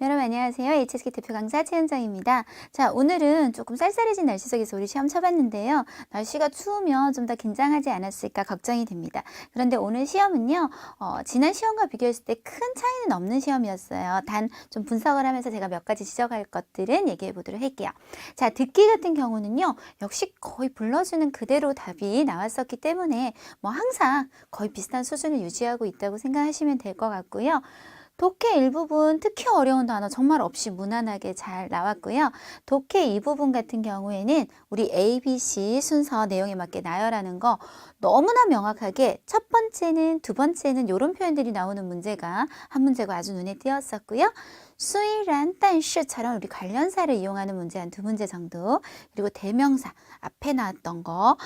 여러분 안녕하세요. HSK 대표 강사 최은정입니다. 자, 오늘은 조금 쌀쌀해진 날씨 속에서 우리 시험 쳐봤는데요. 날씨가 추우면 좀 더 긴장하지 않았을까 걱정이 됩니다. 그런데 오늘 시험은요. 지난 시험과 비교했을 때 큰 차이는 없는 시험이었어요. 단 좀 분석을 하면서 제가 몇 가지 지적할 것들은 얘기해 보도록 할게요. 자, 듣기 같은 경우는요. 역시 거의 불러주는 그대로 답이 나왔었기 때문에 뭐 항상 거의 비슷한 수준을 유지하고 있다고 생각하시면 될 것 같고요. 독해 일부분 특히 어려운 단어 정말 없이 무난하게 잘 나왔고요. 독해 이 부분 같은 경우에는 우리 A, B, C 순서 내용에 맞게 나열하는 거 너무나 명확하게 첫 번째는 두 번째는 이런 표현들이 나오는 문제가 한 문제가 아주 눈에 띄었었고요. 수이란, 但是처럼 우리 관련사를 이용하는 문제 한 두 문제 정도, 그리고 대명사 앞에 나왔던 거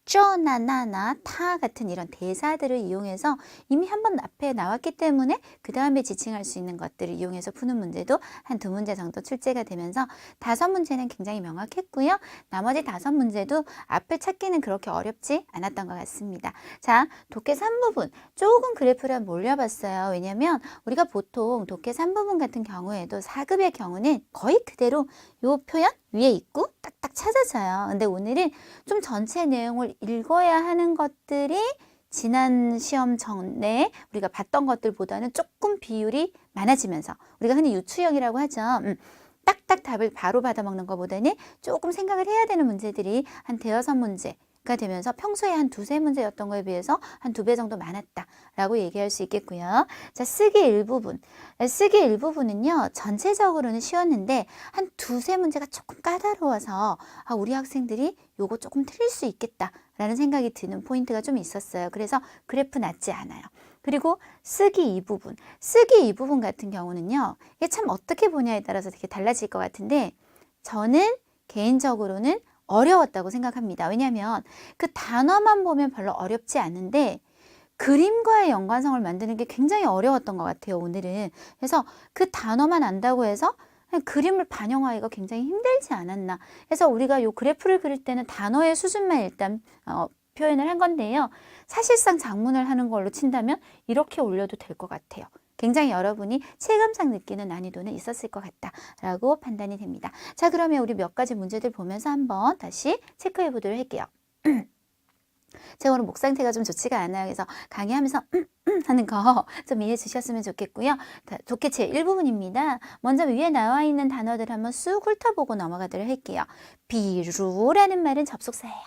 쩌나 나나 타 같은 이런 대사들을 이용해서 이미 한번 앞에 나왔기 때문에 그 다음에 지칭할 수 있는 것들을 이용해서 푸는 문제도 한 두 문제 정도 출제가 되면서 5문제는 굉장히 명확했고요. 나머지 5문제도 앞을 찾기는 그렇게 어렵지 않았던 것 같습니다. 자, 독해 3부분 조금 그래프를 한번 올려봤어요. 왜냐하면 우리가 보통 독해 3부분 같은 경우에도 4급의 경우는 거의 그대로 요 표현 위에 있고 딱딱 찾아져요. 근데 오늘은 좀 전체 내용을 읽어야 하는 것들이 지난 시험 전에 우리가 봤던 것들보다는 조금 비율이 많아지면서 우리가 흔히 유추형이라고 하죠. 딱딱 답을 바로 받아먹는 것보다는 조금 생각을 해야 되는 문제들이 한 대여섯 문제가 되면서 평소에 한 두세 문제였던 거에 비해서 한 2배 정도 많았다라고 얘기할 수 있겠고요. 자, 쓰기 일부분. 쓰기 일부분은요. 전체적으로는 쉬웠는데 한 두세 문제가 조금 까다로워서 우리 학생들이 요거 조금 틀릴 수 있겠다라는 생각이 드는 포인트가 좀 있었어요. 그래서 그래프 낮지 않아요. 그리고 쓰기 이 부분. 쓰기 이 부분 같은 경우는요. 이게 참 어떻게 보냐에 따라서 되게 달라질 것 같은데 저는 개인적으로는 어려웠다고 생각합니다. 왜냐하면 그 단어만 보면 별로 어렵지 않은데 그림과의 연관성을 만드는 게 굉장히 어려웠던 것 같아요, 오늘은. 그래서 그 단어만 안다고 해서 그림을 반영하기가 굉장히 힘들지 않았나. 그래서 우리가 요 그래프를 그릴 때는 단어의 수준만 일단 표현을 한 건데요. 사실상 작문을 하는 걸로 친다면 이렇게 올려도 될 것 같아요. 굉장히 여러분이 체감상 느끼는 난이도는 있었을 것 같다라고 판단이 됩니다. 자, 그러면 우리 몇 가지 문제들 보면서 한번 다시 체크해 보도록 할게요. 제가 오늘 목 상태가 좀 좋지가 않아요. 그래서 강의하면서 하는 거 좀 이해해 주셨으면 좋겠고요. 독해 제 1부분입니다. 먼저 위에 나와 있는 단어들 한번 쑥 훑어보고 넘어가도록 할게요. 비루라는 말은 접속사예요.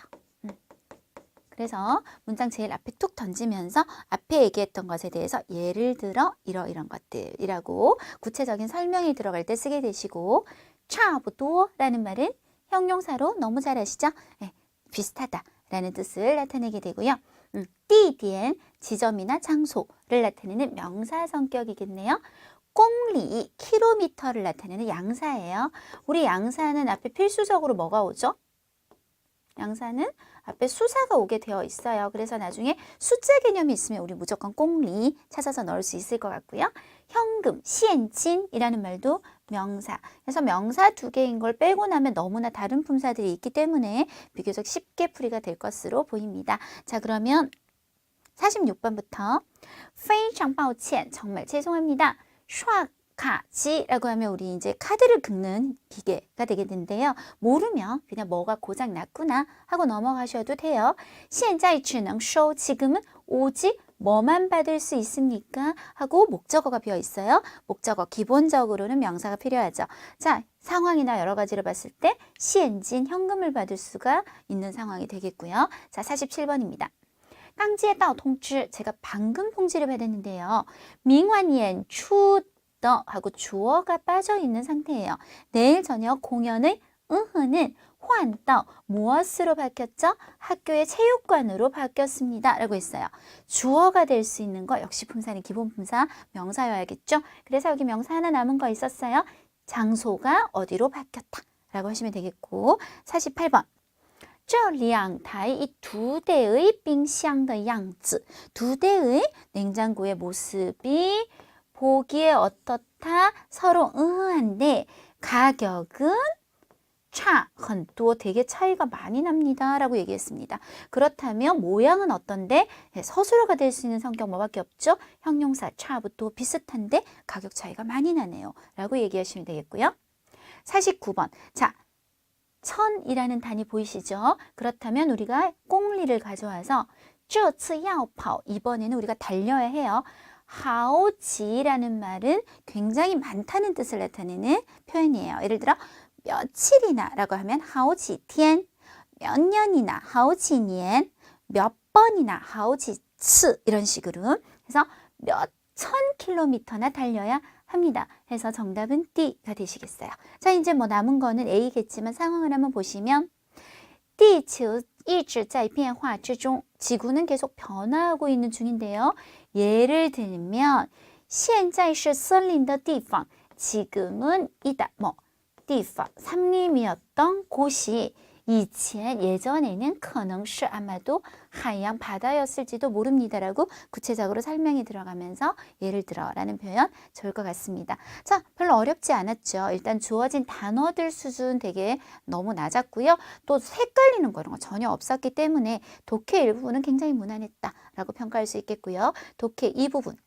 그래서 문장 제일 앞에 툭 던지면서 앞에 얘기했던 것에 대해서 예를 들어 이런 것들이라고 구체적인 설명이 들어갈 때 쓰게 되시고, 차부도라는 말은 형용사로 너무 잘 아시죠? 네, 비슷하다 라는 뜻을 나타내게 되고요. 띠디엔 지점이나 장소를 나타내는 명사 성격이겠네요. 공리 킬로미터를 나타내는 양사예요. 우리 양사는 앞에 필수적으로 뭐가 오죠? 양사는 앞에 수사가 오게 되어 있어요. 그래서 나중에 숫자 개념이 있으면 우리 무조건 공리 찾아서 넣을 수 있을 것 같고요. 현금, 시엔진이라는 말도 명사. 그래서 명사 2개인 걸 빼고 나면 너무나 다른 품사들이 있기 때문에 비교적 쉽게 풀이가 될 것으로 보입니다. 자, 그러면 46번부터 非常抱歉 정말 죄송합니다. 슈아카지라고 하면 우리 이제 카드를 긁는 기계가 되겠는데요. 모르면 그냥 뭐가 고장 났구나 하고 넘어가셔도 돼요. 现在只能收 지금은 오직 뭐만 받을 수 있습니까? 하고 목적어가 비어 있어요. 목적어 기본적으로는 명사가 필요하죠. 자, 상황이나 여러 가지로 봤을 때 시엔진 현금을 받을 수가 있는 상황이 되겠고요. 자, 47번입니다. 깡지에 따오 통知, 제가 방금 통지를 받았는데요. 민환연 추더 하고 주어가 빠져 있는 상태예요. 내일 저녁 공연의 으흐는 환따오 무엇으로 바뀌었죠? 학교의 체육관으로 바뀌었습니다. 라고 했어요. 주어가 될 수 있는 거 역시 품사는 기본 품사 명사여야겠죠? 그래서 여기 명사 하나 남은 거 있었어요. 장소가 어디로 바뀌었다 라고 하시면 되겠고, 48번. 这两台 이 2대의 冰箱的样子 2대의 냉장고의 모습이 보기에 어떻다? 서로 의아한데 가격은 차, 很多 되게 차이가 많이 납니다 라고 얘기했습니다. 그렇다면 모양은 어떤데? 서술어가 될 수 있는 성격 뭐밖에 없죠? 형용사 차부터 비슷한데 가격 차이가 많이 나네요 라고 얘기하시면 되겠고요. 49번. 자, 1000이라는 단위 보이시죠? 그렇다면 우리가 꽁리를 가져와서 这次要跑 이번에는 우리가 달려야 해요. 好지라는 말은 굉장히 많다는 뜻을 나타내는 표현이에요. 예를 들어 며칠이나 라고 하면 好几天, 몇 년이나 好几年, 몇 번이나 好几次 이런 식으로 그래서 몇천 킬로미터나 달려야 합니다. 해서 정답은 D가 되시겠어요. 자, 이제 뭐 남은 거는 A겠지만 상황을 한번 보시면 地球一直在变化之中 지구는 계속 변화하고 있는 중인데요. 예를 들면 现在是森林的地方 지금은 이다 뭐 地方 산림이었던 곳이 以前 예전에는 可能是 아마도 하양 바다였을지도 모릅니다라고 구체적으로 설명이 들어가면서 예를 들어 라는 표현 좋을 것 같습니다. 자, 별로 어렵지 않았죠. 일단 주어진 단어들 수준 되게 너무 낮았고요. 또 헷갈리는 거 이런 거 전혀 없었기 때문에 독해 일부분은 굉장히 무난했다라고 평가할 수 있겠고요. 독해 이 부분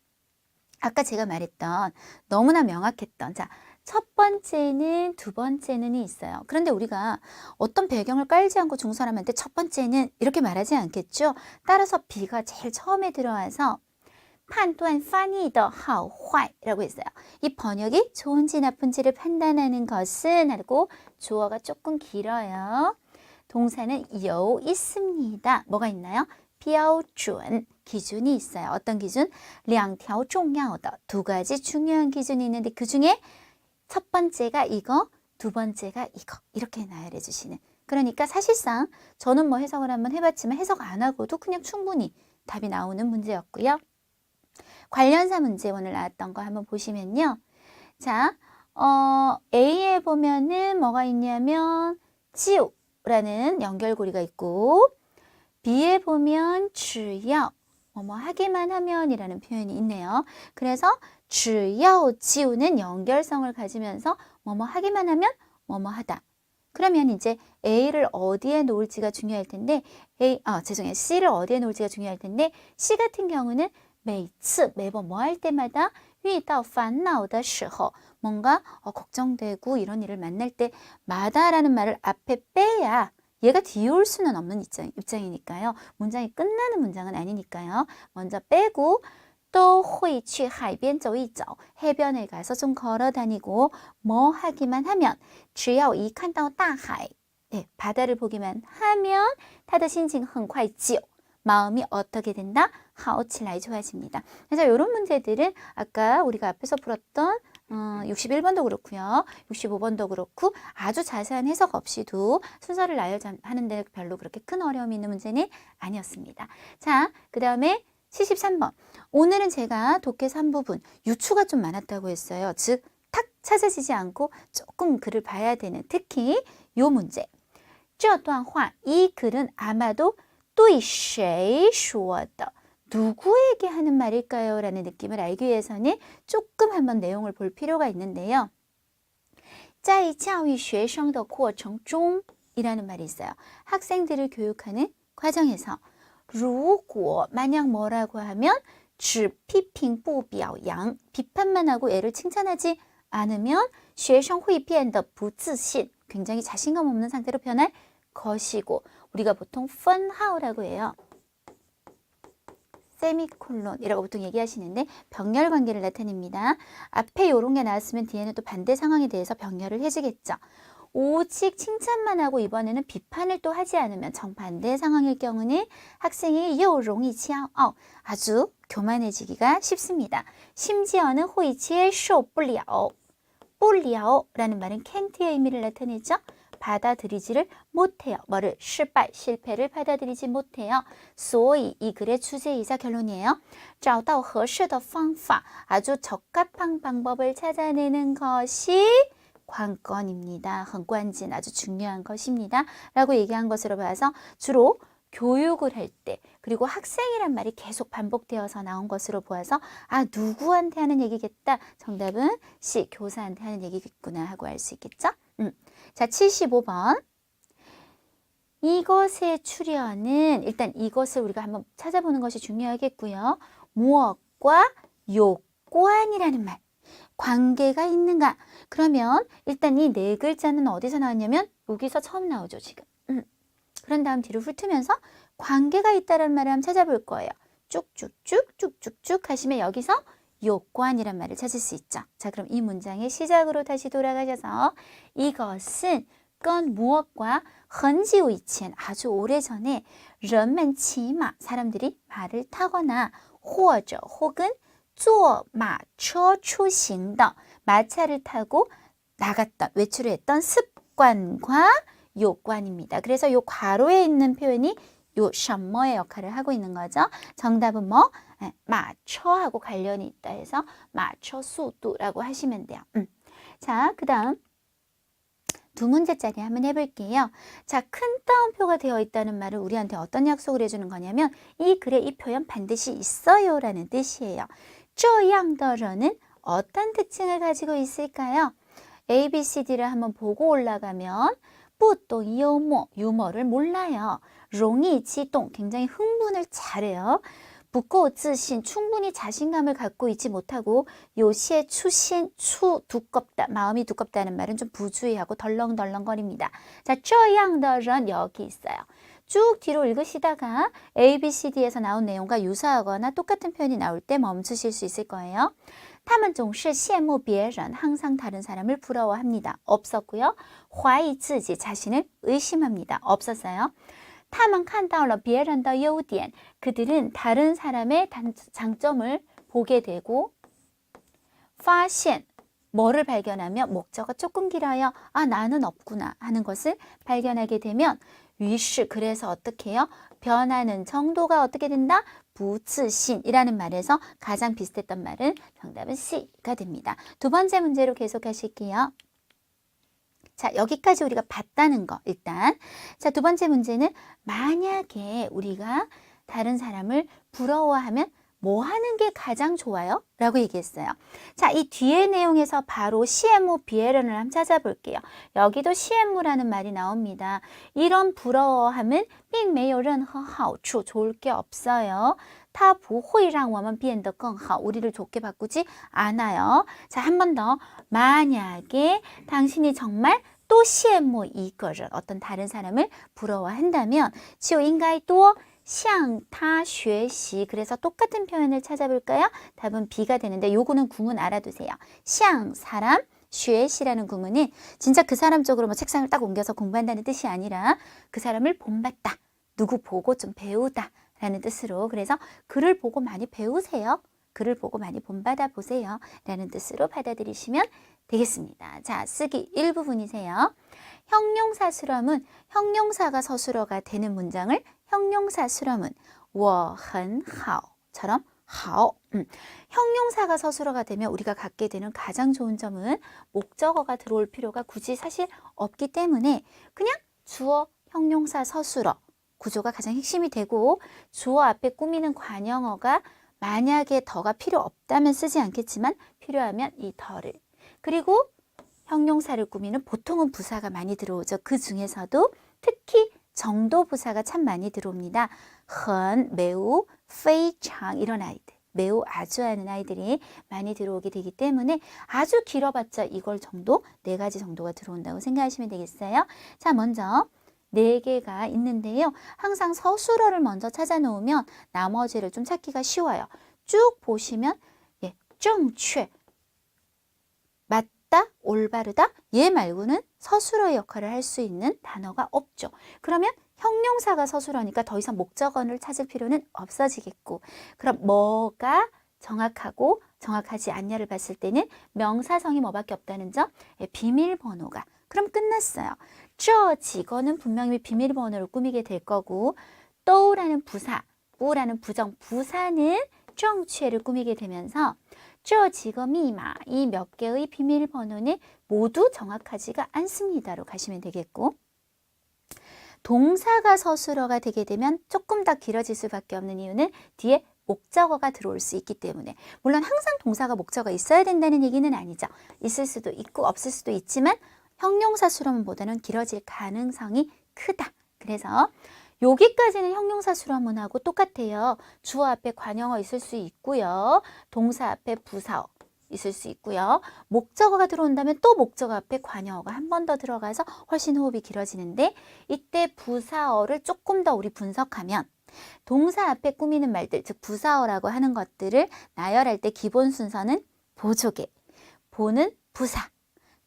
아까 제가 말했던 너무나 명확했던 자 첫 번째는 두 번째는이 있어요. 그런데 우리가 어떤 배경을 깔지 않고 중사람한테 첫 번째는 이렇게 말하지 않겠죠. 따라서 B가 제일 처음에 들어와서 判断翻译的好坏라고 했어요. 이 번역이 좋은지 나쁜지를 판단하는 것은 하고 주어가 조금 길어요. 동사는 요 있습니다. 뭐가 있나요? 标准 기준이 있어요. 어떤 기준? 两条重要的 두 가지 중요한 기준이 있는데 그 중에 첫 번째가 이거, 두 번째가 이거 이렇게 나열해 주시는 그러니까 사실상 저는 뭐 해석을 한번 해봤지만 해석 안 하고도 그냥 충분히 답이 나오는 문제였고요. 관련사 문제 오늘 나왔던 거 한번 보시면요. 자, A에 보면은 뭐가 있냐면 지우라는 연결고리가 있고 B에 보면 只要뭐뭐 하기만 하면이라는 표현이 있네요. 그래서 只要 지우는 연결성을 가지면서 뭐뭐 하기만 하면 뭐뭐 하다. 그러면 이제 A를 어디에 놓을지가 중요할 텐데 C를 어디에 놓을지가 중요할 텐데 C 같은 경우는 每次 매번 뭐 할 때마다 遇到烦恼的时候 뭔가 걱정되고 이런 일을 만날 때마다라는 말을 앞에 빼야 얘가 뒤에 올 수는 없는 입장이니까요. 문장이 끝나는 문장은 아니니까요. 먼저 빼고 또 会去海边走一走 해변에 가서 좀 걸어 다니고 뭐 하기만 하면 只要一看到大海 네, 바다를 보기만 하면 他的心情很快就 마음이 어떻게 된다? 好起来 좋아집니다. 그래서 이런 문제들은 아까 우리가 앞에서 풀었던 61번도 그렇고요. 65번도 그렇고 아주 자세한 해석 없이도 순서를 나열하는데 별로 그렇게 큰 어려움이 있는 문제는 아니었습니다. 자, 그 다음에 73번. 오늘은 제가 독해 3부분 유추가 좀 많았다고 했어요. 즉, 탁 찾아지지 않고 조금 글을 봐야 되는 특히 이 문제. 这段话, 이 글은 아마도 对谁说的? 누구에게 하는 말일까요? 라는 느낌을 알기 위해서는 조금 한번 내용을 볼 필요가 있는데요. 在教育学生的过程中 이라는 말이 있어요. 학생들을 교육하는 과정에서 如果 만약 뭐라고 하면 只批评不表扬 비판만 하고 애를 칭찬하지 않으면 学生会变得不自信 굉장히 자신감 없는 상태로 변할 것이고 우리가 보통 分号라고 해요. 세미콜론이라고 보통 얘기하시는데 병렬 관계를 나타냅니다. 앞에 이런 게 나왔으면 뒤에는 또 반대 상황에 대해서 병렬을 해주겠죠. 오직 칭찬만 하고 이번에는 비판을 또 하지 않으면 정반대 상황일 경우는 학생이 又容易骄傲 아주 교만해지기가 쉽습니다. 심지어는 会接受不了 不了라는 말은 can't의 의미를 나타내죠. 받아들이지를 못해요. 뭐를? 失败, 실패를 받아들이지 못해요. 所以 이 글의 주제이자 결론이에요. 找到合适的方法 아주 적합한 방법을 찾아내는 것이 관건입니다. 很关键 아주 중요한 것입니다. 라고 얘기한 것으로 봐서 주로 교육을 할 때 그리고 학생이란 말이 계속 반복되어서 나온 것으로 보아서 누구한테 하는 얘기겠다. 정답은 C, 교사한테 하는 얘기겠구나 하고 알 수 있겠죠? 자, 75번. 이것의 출현은 일단 이것을 우리가 한번 찾아보는 것이 중요하겠고요. 무엇과 요관이라는 말. 관계가 있는가? 그러면 일단 이 네 글자는 어디서 나왔냐면 여기서 처음 나오죠, 지금. 그런 다음 뒤로 훑으면서 관계가 있다는 말을 한번 찾아볼 거예요. 쭉쭉쭉 하시면 여기서 요관이란 말을 찾을 수 있죠. 자, 그럼 이 문장의 시작으로 다시 돌아가셔서 이것은 건 무엇과 很久以前 아주 오래전에 人们骑马 사람들이 말을 타거나 或者 혹은 坐马车出行的 마차를 타고 나갔던 외출을 했던 습관과 요관입니다. 그래서 요 괄호에 있는 표현이 요 什么의 역할을 하고 있는 거죠. 정답은 뭐? 마처하고 관련이 있다 해서 마처 수두라고 하시면 돼요. 자, 그 다음 두 문제짜리 한번 해볼게요. 자, 큰 따옴표가 되어 있다는 말은 우리한테 어떤 약속을 해주는 거냐면 이 글에 이 표현 반드시 있어요 라는 뜻이에요. 这样的人은 어떤 특징을 가지고 있을까요? A, B, C, D를 한번 보고 올라가면 不懂幽默, 유머를 몰라요. 容易激动, 굉장히 흥분을 잘해요. 不够自信, 충분히 자신감을 갖고 있지 못하고 有些粗心, 두껍다, 마음이 두껍다는 말은 좀 부주의하고 덜렁덜렁거립니다. 자, 这样的人 여기 있어요. 쭉 뒤로 읽으시다가 A, B, C, D에서 나온 내용과 유사하거나 똑같은 표현이 나올 때 멈추실 수 있을 거예요. 他们总是羡慕别人, 항상 다른 사람을 부러워합니다. 없었고요. 怀疑自己, 자신을 의심합니다. 없었어요. 他们看到了别人的优点, 그들은 다른 사람의 장점을 보게 되고 发现, 뭐를 발견하며 목적어 조금 길어요. 아, 나는 없구나 하는 것을 발견하게 되면 于是, 그래서 어떻게 해요? 변하는 정도가 어떻게 된다? 不自信이라는 말에서 가장 비슷했던 말은 정답은 C가 됩니다. 두 번째 문제로 계속 하실게요. 자, 여기까지 우리가 봤다는 거 일단. 자, 두 번째 문제는 만약에 우리가 다른 사람을 부러워하면 뭐 하는 게 가장 좋아요? 라고 얘기했어요. 자, 이 뒤에 내용에서 바로 시엠무 비에런을 한번 찾아볼게요. 여기도 시엠무라는 말이 나옵니다. 이런 부러워함은 并没有任何好处, 좋을 게 없어요. 它不会让我们变得更好, 우리를 좋게 바꾸지 않아요. 자, 한 번 더. 만약에 당신이 정말 또 시엠무 이거를 어떤 다른 사람을 부러워한다면 就应该多向他学习. 그래서 똑같은 표현을 찾아볼까요? 답은 B가 되는데 요거는 구문 알아두세요. 向사람, 学习라는 구문은 진짜 그 사람 쪽으로 뭐 책상을 딱 옮겨서 공부한다는 뜻이 아니라 그 사람을 본받다, 누구 보고 좀 배우다 라는 뜻으로, 그래서 글을 보고 많이 배우세요. 글을 보고 많이 본받아 보세요 라는 뜻으로 받아들이시면 되겠습니다. 자, 쓰기 일부분이세요. 형용사 수렴은 형용사가 서술어가 되는 문장을 형용사 수렴은 我很好처럼 好. 형용사가 서술어가 되면 우리가 갖게 되는 가장 좋은 점은 목적어가 들어올 필요가 굳이 사실 없기 때문에 그냥 주어, 형용사, 서술어 구조가 가장 핵심이 되고 주어 앞에 꾸미는 관형어가 만약에 더가 필요 없다면 쓰지 않겠지만 필요하면 이 더를, 그리고 형용사를 꾸미는 보통은 부사가 많이 들어오죠. 그 중에서도 특히 정도 부사가 참 많이 들어옵니다. 很, 매우, 非常 이런 아이들, 매우 아주 하는 아이들이 많이 들어오게 되기 때문에 아주 길어봤자 이걸 정도, 네 가지 정도가 들어온다고 생각하시면 되겠어요. 자, 먼저 네 개가 있는데요. 항상 서술어를 먼저 찾아 놓으면 나머지를 좀 찾기가 쉬워요. 쭉 보시면 예, 正确, 맞다, 올바르다, 얘 말고는 서술어 역할을 할 수 있는 단어가 없죠. 그러면 형용사가 서술어니까 더 이상 목적어를 찾을 필요는 없어지겠고, 그럼 뭐가 정확하고 정확하지 않냐를 봤을 때는 명사성이 뭐밖에 없다는 점, 예, 비밀번호가, 그럼 끝났어요. 这几个는 분명히 비밀번호를 꾸미게 될 거고, 都라는 부사, 不라는 부정, 부사는 正确를 꾸미게 되면서 这几个密码, 이 몇 개의 비밀번호는 모두 정확하지가 않습니다로 가시면 되겠고, 동사가 서술어가 되게 되면 조금 더 길어질 수밖에 없는 이유는 뒤에 목적어가 들어올 수 있기 때문에, 물론 항상 동사가 목적어가 있어야 된다는 얘기는 아니죠. 있을 수도 있고 없을 수도 있지만 형용사 수로문보다는 길어질 가능성이 크다. 그래서 여기까지는 형용사 수로문하고 똑같아요. 주어 앞에 관형어 있을 수 있고요. 동사 앞에 부사어 있을 수 있고요. 목적어가 들어온다면 또 목적어 앞에 관형어가 한 번 더 들어가서 훨씬 호흡이 길어지는데 이때 부사어를 조금 더 우리 분석하면 동사 앞에 꾸미는 말들, 즉 부사어라고 하는 것들을 나열할 때 기본 순서는 보조개, 보는 부사,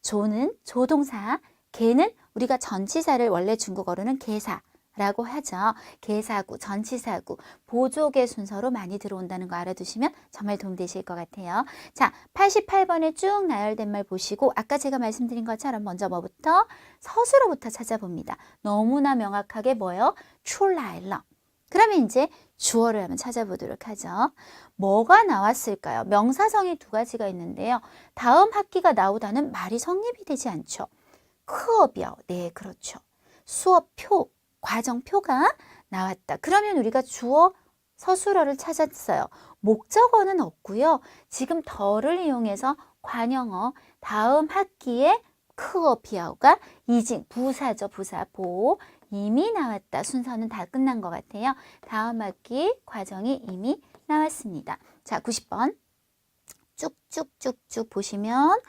조는 조동사, 개는 우리가 전치사를 원래 중국어로는 개사라고 하죠. 개사구, 전치사구, 보조개 순서로 많이 들어온다는 거 알아두시면 정말 도움되실 것 같아요. 자, 88번에 쭉 나열된 말 보시고 아까 제가 말씀드린 것처럼 먼저 뭐부터? 서술어부터 찾아봅니다. 너무나 명확하게 뭐예요? 出来了. 그러면 이제 주어를 한번 찾아보도록 하죠. 뭐가 나왔을까요? 명사성이 두 가지가 있는데요. 다음 학기가 나오다는 말이 성립이 되지 않죠.课表, 네, 그렇죠. 수업표, 과정표가 나왔다. 그러면 우리가 주어 서술어를 찾았어요. 목적어는 없고요. 지금 더를 이용해서 관형어, 다음 학기에 课表가 이징, 부사죠. 부사, 보. 이미 나왔다. 순서는 다 끝난 것 같아요. 다음 학기 과정이 이미 나왔습니다. 자, 90번. 쭉쭉쭉쭉 보시면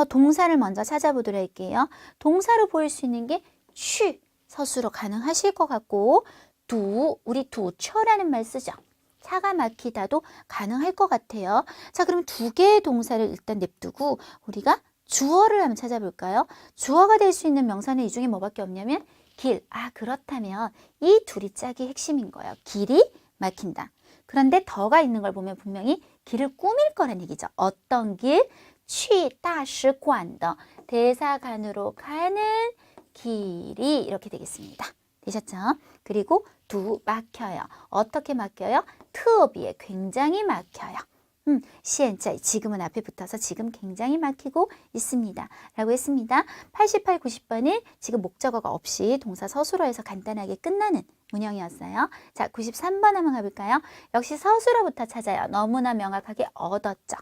동사를 먼저 찾아보도록 할게요. 동사로 보일 수 있는 게 취, 서술어 가능하실 것 같고 우리 두처라는 말 쓰죠. 차가 막히다도 가능할 것 같아요. 자, 그럼 두 개의 동사를 일단 냅두고 우리가 주어를 한번 찾아볼까요? 주어가 될 수 있는 명사는 이 중에 뭐밖에 없냐면 길. 그렇다면 이 둘이 짝이 핵심인 거예요. 길이 막힌다. 그런데 더가 있는 걸 보면 분명히 길을 꾸밀 거란 얘기죠. 어떤 길? 去大使馆的 대사관으로 가는 길이 이렇게 되겠습니다. 되셨죠? 그리고 두 막혀요. 어떻게 막혀요? 特别 굉장히 막혀요. 现在 지금은 앞에 붙어서 지금 굉장히 막히고 있습니다. 라고 했습니다. 88, 90번은 지금 목적어가 없이 동사 서술어에서 간단하게 끝나는 문형이었어요. 자, 93번 한번 가볼까요? 역시 서술어부터 찾아요. 너무나 명확하게 얻었죠.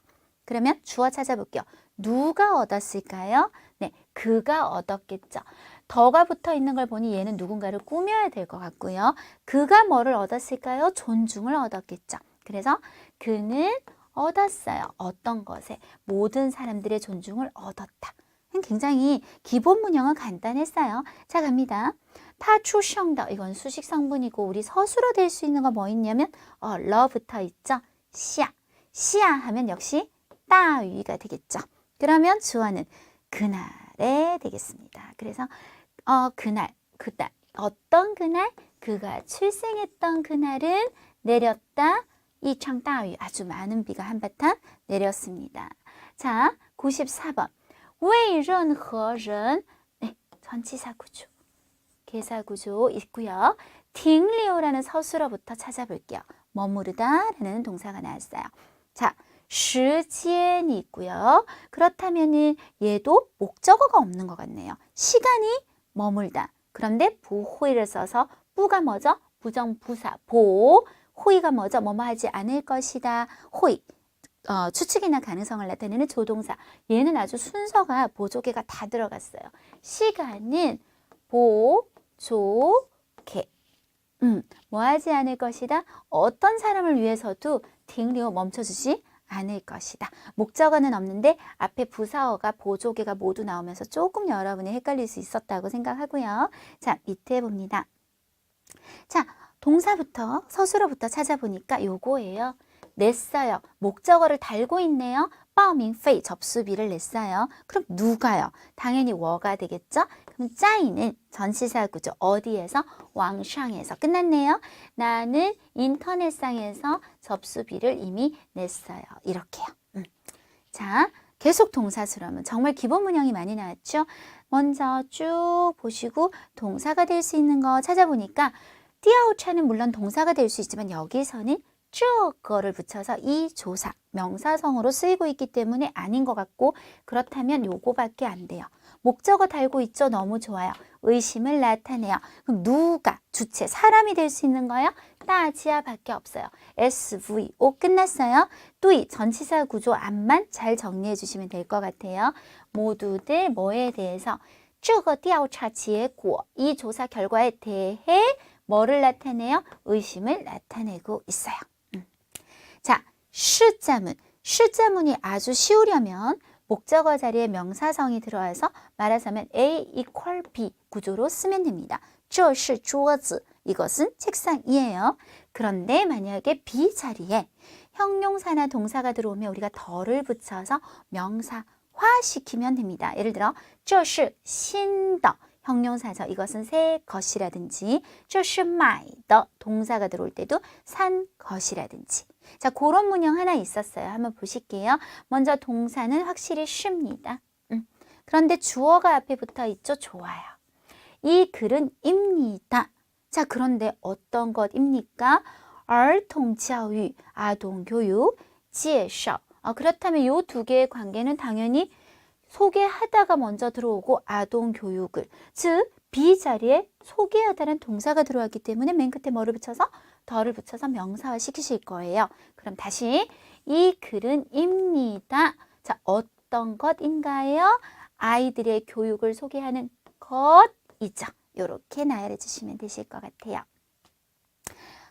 그러면 주어 찾아볼게요. 누가 얻었을까요? 네, 그가 얻었겠죠. 더가 붙어 있는 걸 보니 얘는 누군가를 꾸며야 될 것 같고요. 그가 뭐를 얻었을까요? 존중을 얻었겠죠. 그래서 그는 얻었어요. 어떤 것에? 모든 사람들의 존중을 얻었다. 굉장히 기본 문형은 간단했어요. 자, 갑니다. 타추성더 이건 수식 성분이고 우리 서술어 될 수 있는 거 뭐 있냐면 러 붙어 있죠. 시야 하면 역시 따위가 되겠죠. 그러면 주어는 그날에 되겠습니다. 그래서 그날 어떤 그날? 그가 출생했던 그날은 내렸다. 이창 따위 아주 많은 비가 한바탕 내렸습니다. 자, 94번. 为任何人 네, 전치사 구조. 개사 구조 있고요. 팅리오라는 서술어부터 찾아볼게요. 머무르다 라는 동사가 나왔어요. 자, 时间이 있고요. 그렇다면은 얘도 목적어가 없는 것 같네요. 시간이 머물다. 그런데 보호이를 써서 뿌가 뭐죠? 부정부사 보. 호의가 뭐죠? 뭐뭐 하지 않을 것이다. 호의. 추측이나 가능성을 나타내는 조동사. 얘는 아주 순서가 보조개가 다 들어갔어요. 시간은 보조개. 뭐 하지 않을 것이다. 어떤 사람을 위해서도 딩리오 멈춰주지 않을 것이다. 목적어는 없는데 앞에 부사어가 보조개가 모두 나오면서 조금 여러분이 헷갈릴 수 있었다고 생각하고요. 자, 밑에 봅니다. 자, 동사부터 서술어부터 찾아보니까 요거예요. 냈어요. 목적어를 달고 있네요. 报名费 접수비를 냈어요. 그럼 누가요? 당연히 워가 되겠죠? 그럼 짜이는 전치사 구조 어디에서? 왕샹에서 끝났네요. 나는 인터넷상에서 접수비를 이미 냈어요. 이렇게요. 자, 계속 동사수라면 정말 기본 문형이 많이 나왔죠? 먼저 쭉 보시고 동사가 될 수 있는 거 찾아보니까 띠아오차는 물론 동사가 될 수 있지만 여기서는 거를 붙여서 이 조사, 명사성으로 쓰이고 있기 때문에 아닌 것 같고 그렇다면 요거밖에 안 돼요. 목적어 달고 있죠? 너무 좋아요. 의심을 나타내요. 그럼 누가, 주체, 사람이 될 수 있는 거예요? 따지아밖에 없어요. SVO 끝났어요. 또 이 전치사 구조 앞만 잘 정리해 주시면 될 것 같아요. 모두들 뭐에 대해서? 这个调查结果, 이 조사 결과에 대해 뭐를 나타내요? 의심을 나타내고 있어요. 자, 시자문. 시자문이 아주 쉬우려면 목적어 자리에 명사성이 들어와서 말하자면 A equal B 구조로 쓰면 됩니다. 这是桌子. 이것은 책상이에요. 그런데 만약에 B 자리에 형용사나 동사가 들어오면 우리가 덜을 붙여서 명사화시키면 됩니다. 예를 들어 这是新的 형용사죠. 이것은 새 것이라든지 这是买的 동사가 들어올 때도 산 것이라든지. 자, 그런 문형 하나 있었어요. 한번 보실게요. 먼저 동사는 확실히 쉽니다. 그런데 주어가 앞에 붙어 있죠. 좋아요. 이 글은 입니다. 자, 그런데 어떤 것입니까? 儿童教育, 아동교육, 介绍. 그렇다면 이 두 개의 관계는 당연히 소개하다가 먼저 들어오고 아동교육을, 즉 B 자리에 소개하다는 동사가 들어왔기 때문에 맨 끝에 뭐를 붙여서? 덜을 붙여서 명사화 시키실 거예요. 그럼 다시 이 글은 입니다. 자, 어떤 것인가요? 아이들의 교육을 소개하는 것이죠. 이렇게 나열해 주시면 되실 것 같아요.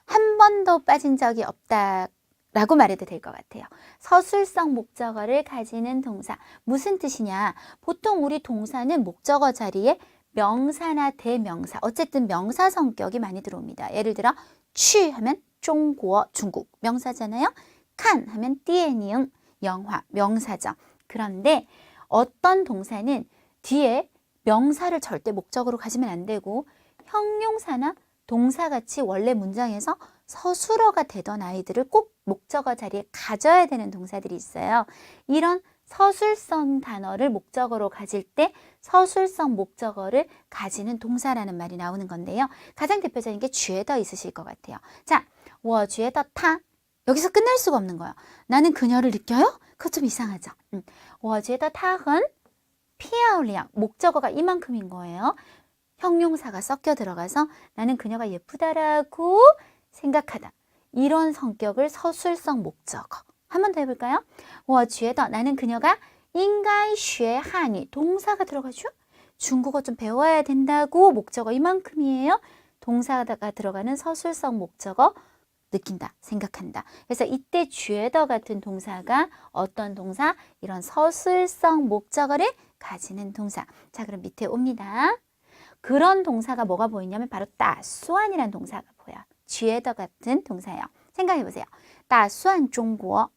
한 번도 빠진 적이 없다라고 말해도 될 것 같아요. 서술성 목적어를 가지는 동사. 무슨 뜻이냐? 보통 우리 동사는 목적어 자리에 명사나 대명사, 어쨌든 명사 성격이 많이 들어옵니다. 예를 들어 去 하면 중국어, 중국 명사잖아요. 칸 하면 电影 영화 명사죠. 그런데 어떤 동사는 뒤에 명사를 절대 목적으로 가지면 안 되고 형용사나 동사같이 원래 문장에서 서술어가 되던 아이들을 꼭 목적어 자리에 가져야 되는 동사들이 있어요. 이런 서술성 단어를 목적어로 가질 때 서술성 목적어를 가지는 동사라는 말이 나오는 건데요. 가장 대표적인 게 觉得 있으실 것 같아요. 자, 我觉得他 여기서 끝날 수가 없는 거예요. 나는 그녀를 느껴요? 그거 좀 이상하죠. 我觉得他很漂亮 목적어가 이만큼인 거예요. 형용사가 섞여 들어가서 나는 그녀가 예쁘다라고 생각하다. 이런 성격을 서술성 목적어. 한 번 더 해볼까요? 我觉得 나는 그녀가 应该学汉语 동사가 들어가죠. 중국어 좀 배워야 된다고 목적어 이만큼이에요. 동사가 들어가는 서술성 목적어 느낀다, 생각한다. 그래서 이때 觉得 같은 동사가 어떤 동사? 이런 서술성 목적어를 가지는 동사. 자, 그럼 밑에 옵니다. 그런 동사가 뭐가 보이냐면 바로 打算이라는 동사가 보여요. 觉得 같은 동사예요. 생각해 보세요. 打算中国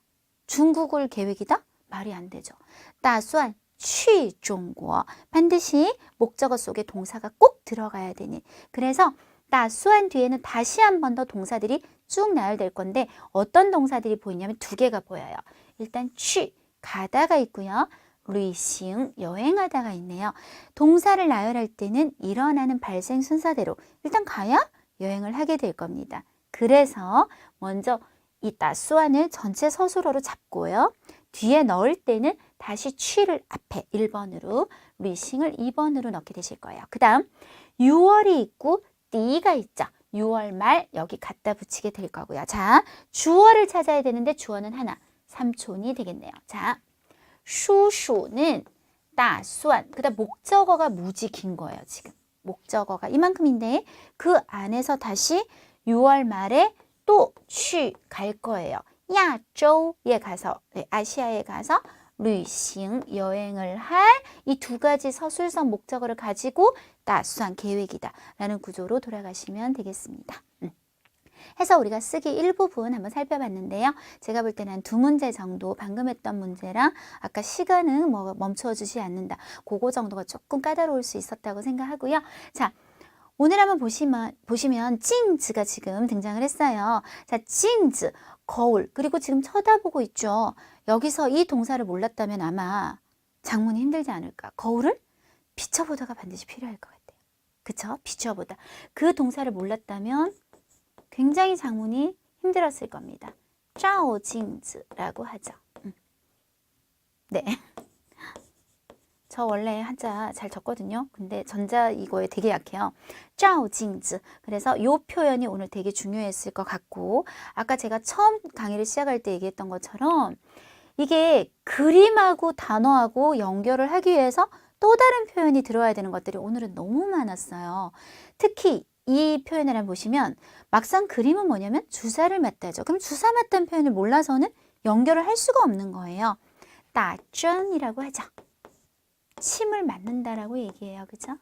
중국을 계획이다? 말이 안 되죠. 打算去中国 반드시 목적어 속에 동사가 꼭 들어가야 되는. 그래서 打算뒤에는 다시 한 번 더 동사들이 쭉 나열될 건데 어떤 동사들이 보이냐면 두 개가 보여요. 일단 去 가다가 있고요. 旅行 여행하다가 있네요. 동사를 나열할 때는 일어나는 발생 순서대로 일단 가야 여행을 하게 될 겁니다. 그래서 먼저 이 打算을 전체 서술어로 잡고요. 뒤에 넣을 때는 다시 취를 앞에 1번으로, 리싱을 2번으로 넣게 되실 거예요. 그 다음 6월이 있고 띠가 있죠. 6월 말 여기 갖다 붙이게 될 거고요. 자, 주어를 찾아야 되는데 주어는 하나, 삼촌이 되겠네요. 자, 슈슈는 打算, 그 다음 목적어가 무지 긴 거예요. 지금 목적어가 이만큼인데 그 안에서 다시 6월 말에 또 취 갈 거예요. 야조에 가서, 아시아에 가서 旅行 여행을 할 이 두 가지 서술성 목적어를 가지고 打算 계획이다 라는 구조로 돌아가시면 되겠습니다. 해서 우리가 쓰기 일부분 한번 살펴봤는데요. 제가 볼 때는 한 두 문제 정도 방금 했던 문제랑 아까 시간은 뭐 멈춰 주지 않는다. 그거 정도가 조금 까다로울 수 있었다고 생각하고요. 자, 오늘 한번 보시면 찡즈가 지금 등장을 했어요. 자, 찡즈, 거울, 그리고 지금 쳐다보고 있죠. 여기서 이 동사를 몰랐다면 아마 장문이 힘들지 않을까. 거울을 비춰보다가 반드시 필요할 것 같아요. 그쵸? 비춰보다. 그 동사를 몰랐다면 굉장히 장문이 힘들었을 겁니다. 照镜子라고 하죠. 네. 저 원래 한자 잘 적거든요. 근데 전자 이거에 되게 약해요. 照镜子. 그래서 이 표현이 오늘 되게 중요했을 것 같고 아까 제가 처음 강의를 시작할 때 얘기했던 것처럼 이게 그림하고 단어하고 연결을 하기 위해서 또 다른 표현이 들어와야 되는 것들이 오늘은 너무 많았어요. 특히 이 표현을 한번 보시면 막상 그림은 뭐냐면 주사를 맞다죠. 그럼 주사 맞다는 표현을 몰라서는 연결을 할 수가 없는 거예요. 따전이라고 하죠. 침을 맞는다라고 얘기해요. 그죠?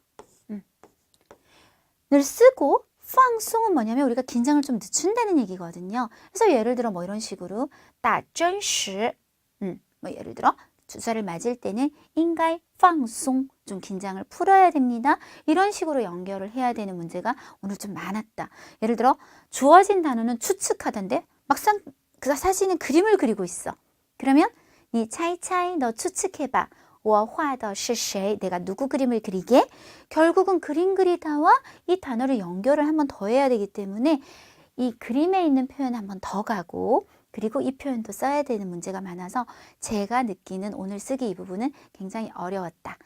를 쓰고放松은 뭐냐면 우리가 긴장을 좀 늦춘다는 얘기거든요. 그래서 예를 들어 뭐 이런 식으로 打针时 뭐 예를 들어 주사를 맞을 때는 应该放松 좀 긴장을 풀어야 됩니다. 이런 식으로 연결을 해야 되는 문제가 오늘 좀 많았다. 예를 들어 주어진 단어는 추측하던데 막상 그 사실은 그림을 그리고 있어. 그러면 你猜猜 너 추측해봐. 我画的是谁? 내가 누구 그림을 그리게? 결국은 그림 그리다와 이 단어를 연결을 한번 더 해야 되기 때문에 이 그림에 있는 표현 한번 더 가고 그리고 이 표현도 써야 되는 문제가 많아서 제가 느끼는 오늘 쓰기 이 부분은 굉장히 어려웠다.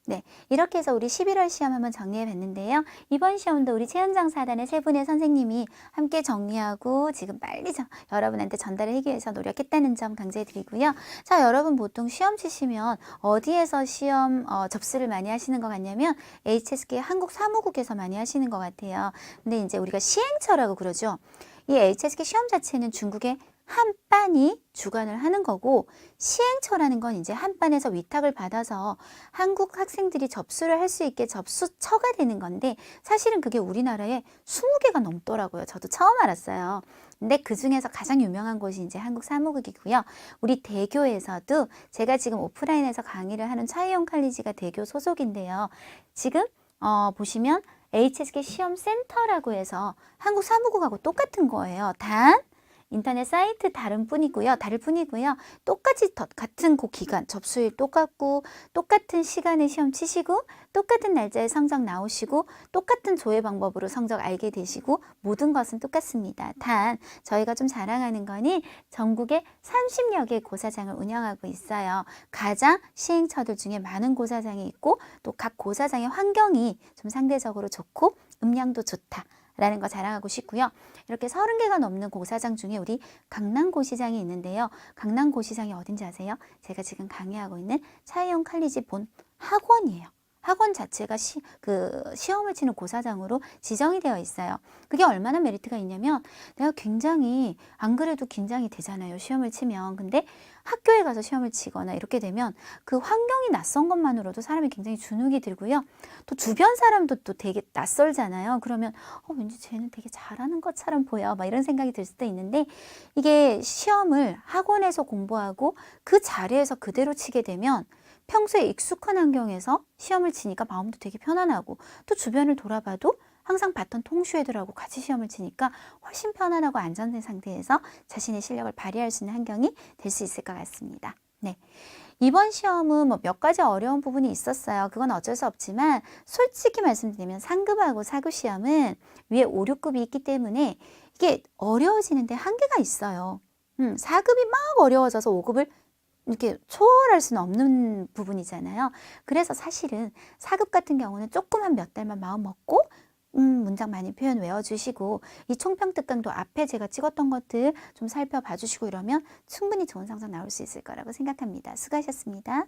네, 이렇게 해서 우리 11월 시험 한번 정리해 봤는데요. 이번 시험도 우리 최은정 사단의 세 분의 선생님이 함께 정리하고 지금 빨리 여러분한테 전달을 하기 위해서 노력했다는 점 강조해 드리고요. 자, 여러분 보통 시험 치시면 어디에서 시험 접수를 많이 하시는 것 같냐면 HSK 한국사무국에서 많이 하시는 것 같아요. 근데 이제 우리가 시행처라고 그러죠. 이 HSK 시험 자체는 중국의 한 반이 주관을 하는 거고 시행처라는 건 이제 한 반에서 위탁을 받아서 한국 학생들이 접수를 할 수 있게 접수처가 되는 건데 사실은 그게 우리나라에 20개가 넘더라고요. 저도 처음 알았어요. 근데 그 중에서 가장 유명한 곳이 이제 한국사무국이고요. 우리 대교에서도 제가 지금 오프라인에서 강의를 하는 차이용 칼리지가 대교 소속인데요. 지금 보시면 HSK 시험센터라고 해서 한국사무국하고 똑같은 거예요. 단 인터넷 사이트 다를 뿐이고요. 똑같이 같은 그 기간, 접수일 똑같고 똑같은 시간에 시험 치시고 똑같은 날짜에 성적 나오시고 똑같은 조회 방법으로 성적 알게 되시고 모든 것은 똑같습니다. 단 저희가 좀 자랑하는 거니 전국에 30여 개의 고사장을 운영하고 있어요. 가장 시행처들 중에 많은 고사장이 있고 또 각 고사장의 환경이 좀 상대적으로 좋고 음량도 좋다. 라는 거 자랑하고 싶고요. 이렇게 30개가 넘는 고사장 중에 우리 강남고시장이 있는데요. 강남고시장이 어딘지 아세요? 제가 지금 강의하고 있는 차이용 칼리지 본 학원이에요. 학원 자체가 시험을 치는 고사장으로 지정이 되어 있어요. 그게 얼마나 메리트가 있냐면 내가 굉장히 안 그래도 긴장이 되잖아요. 시험을 치면. 근데 학교에 가서 시험을 치거나 이렇게 되면 그 환경이 낯선 것만으로도 사람이 굉장히 주눅이 들고요. 또 주변 사람도 또 되게 낯설잖아요. 그러면 왠지 쟤는 되게 잘하는 것처럼 보여. 막 이런 생각이 들 수도 있는데 이게 시험을 학원에서 공부하고 그 자리에서 그대로 치게 되면 평소에 익숙한 환경에서 시험을 치니까 마음도 되게 편안하고 또 주변을 돌아봐도 항상 봤던 통수애들하고 같이 시험을 치니까 훨씬 편안하고 안전된 상태에서 자신의 실력을 발휘할 수 있는 환경이 될 수 있을 것 같습니다. 네. 이번 시험은 뭐 몇 가지 어려운 부분이 있었어요. 그건 어쩔 수 없지만 솔직히 말씀드리면 상급하고 사급 시험은 위에 5, 6급이 있기 때문에 이게 어려워지는데 한계가 있어요. 4급이 막 어려워져서 5급을 이렇게 초월할 수는 없는 부분이잖아요. 그래서 사실은 4급 같은 경우는 조금 한 몇 달만 마음 먹고 문장 많이 표현 외워주시고 이 총평특강도 앞에 제가 찍었던 것들 좀 살펴봐 주시고 이러면 충분히 좋은 성적 나올 수 있을 거라고 생각합니다. 수고하셨습니다.